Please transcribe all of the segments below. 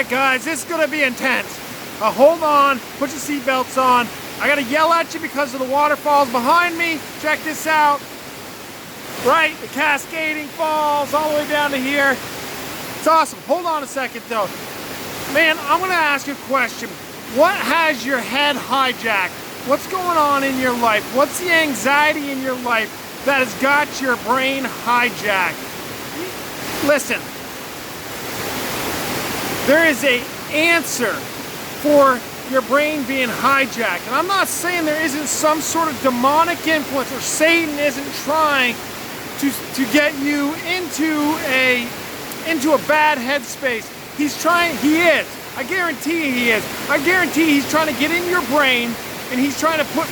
Alright guys, this is going to be intense. Hold on, put your seatbelts on. I got to yell at you because of the waterfalls behind me. Check this out. Right, the cascading falls all the way down to here. It's awesome. Hold on a second though. Man, I'm going to ask you a question. What has your head hijacked? What's going on in your life? What's the anxiety in your life that has got your brain hijacked? Listen, there is an answer for your brain being hijacked. And I'm not saying there isn't some sort of demonic influence or Satan isn't trying to get you into a bad headspace. He's trying, he is. I guarantee he is. I guarantee he's trying to get in your brain and he's trying to put,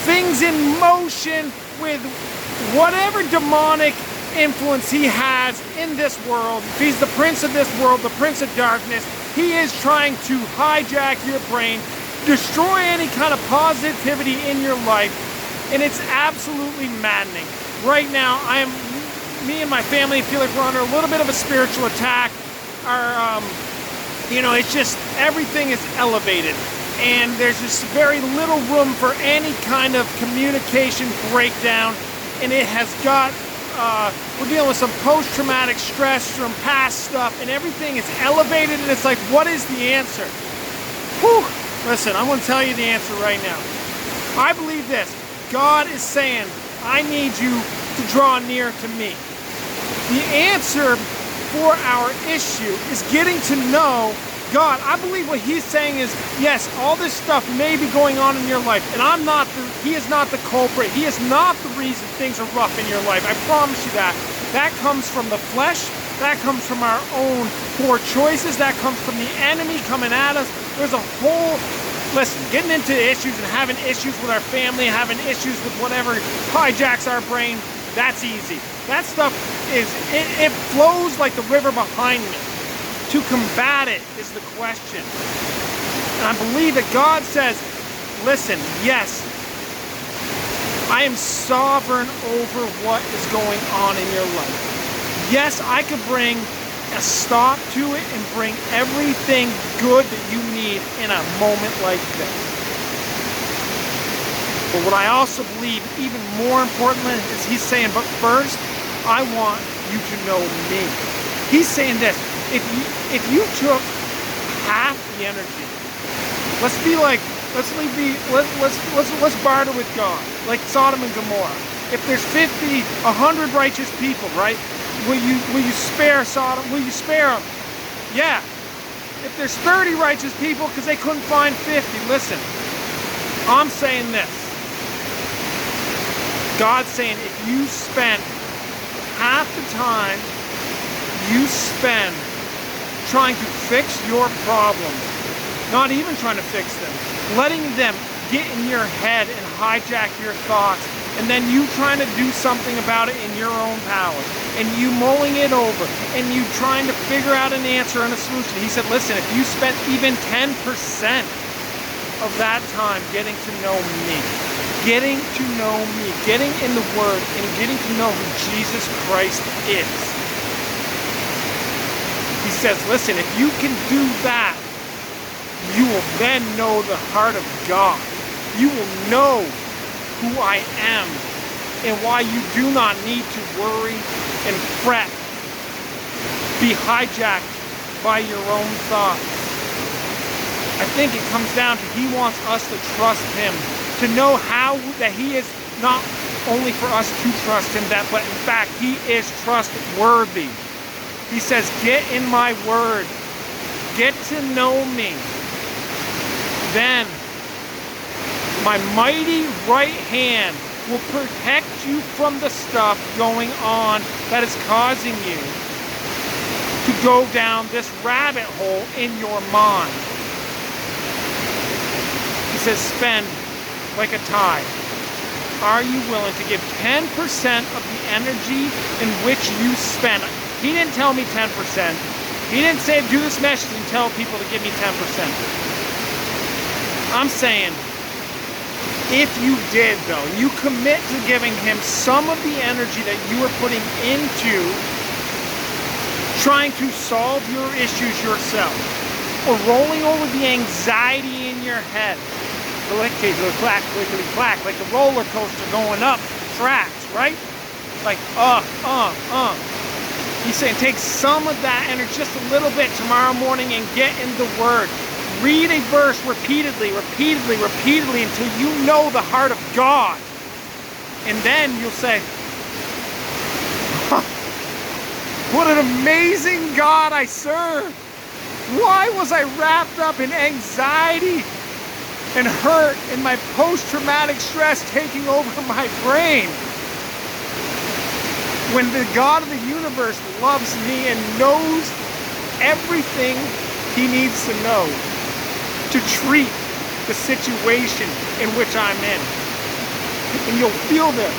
things in motion with whatever demonic influence he has in this world. If he's the prince of this world, the prince of darkness, he is trying to hijack your brain, destroy any kind of positivity in your life, and it's absolutely maddening. Right now, me and my family feel like we're under a little bit of a spiritual attack. It's just everything is elevated, and there's just very little room for any kind of communication breakdown, and it has got. We're dealing with some post-traumatic stress from past stuff, and everything is elevated, and it's like, what is the answer? Whew. Listen, I'm going to tell you the answer right now. I believe this. God is saying, I need you to draw near to me. The answer for our issue is getting to know God. I believe what he's saying is, yes, all this stuff may be going on in your life, and he is not the culprit. He is not the reason things are rough in your life. I promise you that. That comes from the flesh. That comes from our own poor choices. That comes from the enemy coming at us. There's a whole, listen, getting into issues and having issues with our family, having issues with whatever hijacks our brain, that's easy. That stuff it flows like the river behind me. To combat it is the question. And I believe that God says, listen, yes, I am sovereign over what is going on in your life. Yes, I could bring a stop to it and bring everything good that you need in a moment like this. But what I also believe, even more importantly, is he's saying, but first, I want you to know me. He's saying this. If you took half the energy, let's barter with God, like Sodom and Gomorrah. If there's 50, 100 righteous people, right? Will you spare Sodom? Will you spare them? Yeah. If there's 30 righteous people because they couldn't find 50, listen. I'm saying this. God's saying if you spend half the time you spend trying to fix your problems, not even trying to fix them, letting them get in your head and hijack your thoughts, and then you trying to do something about it in your own power, and you mulling it over, and you trying to figure out an answer and a solution. He said, listen, if you spent even 10% of that time getting to know me, getting in the Word, and getting to know who Jesus Christ is, he says, listen, if you can do that, you will then know the heart of God. You will know who I am and why you do not need to worry and fret, be hijacked by your own thoughts. I think it comes down to he wants us to trust him, to know that he is not only for us to trust him, but in fact, he is trustworthy. He says, get in my word. Get to know me. Then my mighty right hand will protect you from the stuff going on that is causing you to go down this rabbit hole in your mind. He says, spend like a tithe. Are you willing to give 10% of the energy in which you spend? He didn't tell me 10%. He didn't say do this message and tell people to give me 10%. I'm saying, if you did though, you commit to giving him some of the energy that you are putting into trying to solve your issues yourself, or rolling over the anxiety in your head. Clickety clack, clickety clack, like a roller coaster going up tracks, right? Like, He's saying take some of that energy, just a little bit tomorrow morning, and get in the Word. Read a verse repeatedly until you know the heart of God. And then you'll say, what an amazing God I serve. Why was I wrapped up in anxiety and hurt and my post-traumatic stress taking over my brain? When the God of the universe loves me and knows everything he needs to know to treat the situation in which I'm in. And you'll feel them.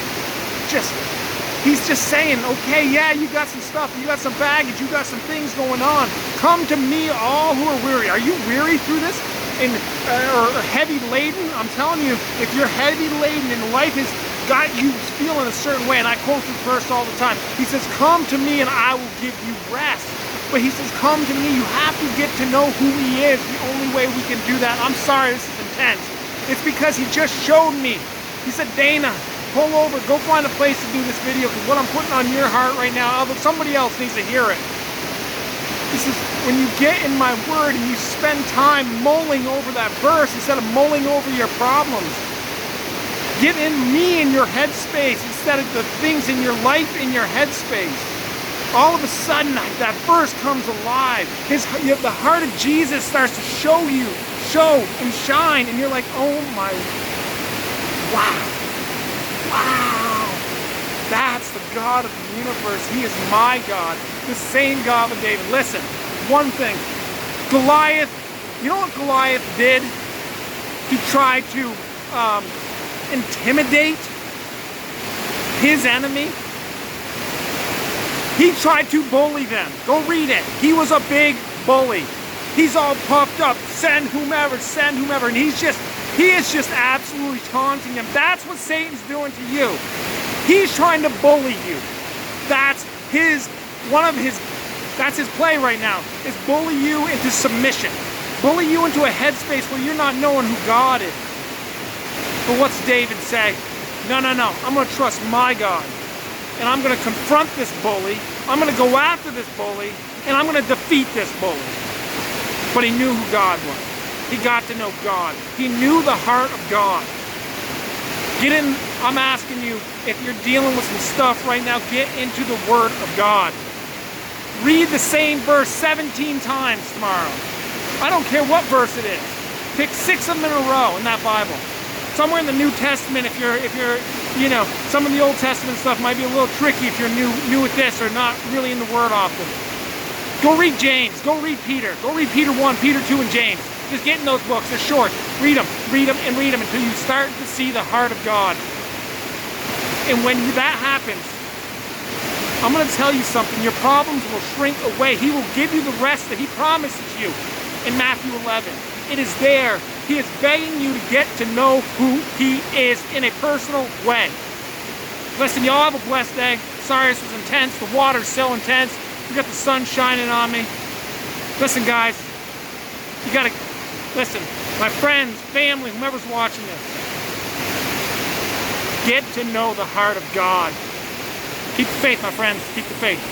He's just saying, okay, yeah, you got some stuff, you got some baggage, you got some things going on. Come to me, all who are weary. Are you weary through this? Or heavy laden? I'm telling you, if you're heavy laden and life has got you feeling a certain way, and I quote this verse all the time, he says, come to me and I will give you rest. But he says, come to me, you have to get to know who he is. The only way we can do that, I'm sorry, this is intense. It's because he just showed me. He said, Dana, pull over, go find a place to do this video, because what I'm putting on your heart right now, somebody else needs to hear it. He says, when you get in my word and you spend time mulling over that verse instead of mulling over your problems, get in me in your headspace instead of the things in your life in your headspace. All of a sudden, that verse comes alive. The heart of Jesus starts to show and shine, and you're like, oh my, wow. That's the God of the universe. He is my God, the same God with David. Listen, one thing, Goliath, you know what Goliath did to try to intimidate his enemy? He tried to bully them. Go read it. He was a big bully. He's all puffed up. Send whomever, and he is just absolutely taunting them. That's what Satan's doing to you. He's trying to bully you. That's his play right now, is bully you into submission. Bully you into a headspace where you're not knowing who God is. But what's David say? No, I'm going to trust my God. And I'm going to confront this bully. I'm going to go after this bully. And I'm going to defeat this bully. But he knew who God was. He got to know God. He knew the heart of God. Get in, I'm asking you, if you're dealing with some stuff right now, get into the Word of God. Read the same verse 17 times tomorrow. I don't care what verse it is. Pick 6 of them in a row in that Bible. Somewhere in the New Testament, if you're, some of the Old Testament stuff might be a little tricky if you're new at this or not really in the Word often. Go read James. Go read Peter. Go read Peter 1, Peter 2, and James. Just get in those books. They're short. Read them until you start to see the heart of God. And when that happens, I'm going to tell you something. Your problems will shrink away. He will give you the rest that he promises you in Matthew 11. It is there. He is begging you to get to know who he is in a personal way. Listen, y'all have a blessed day. Sorry this was intense. The water's so intense. We got the sun shining on me. Listen, guys. You got to listen. My friends, family, whomever's watching this. Get to know the heart of God. Keep the faith, my friends. Keep the faith.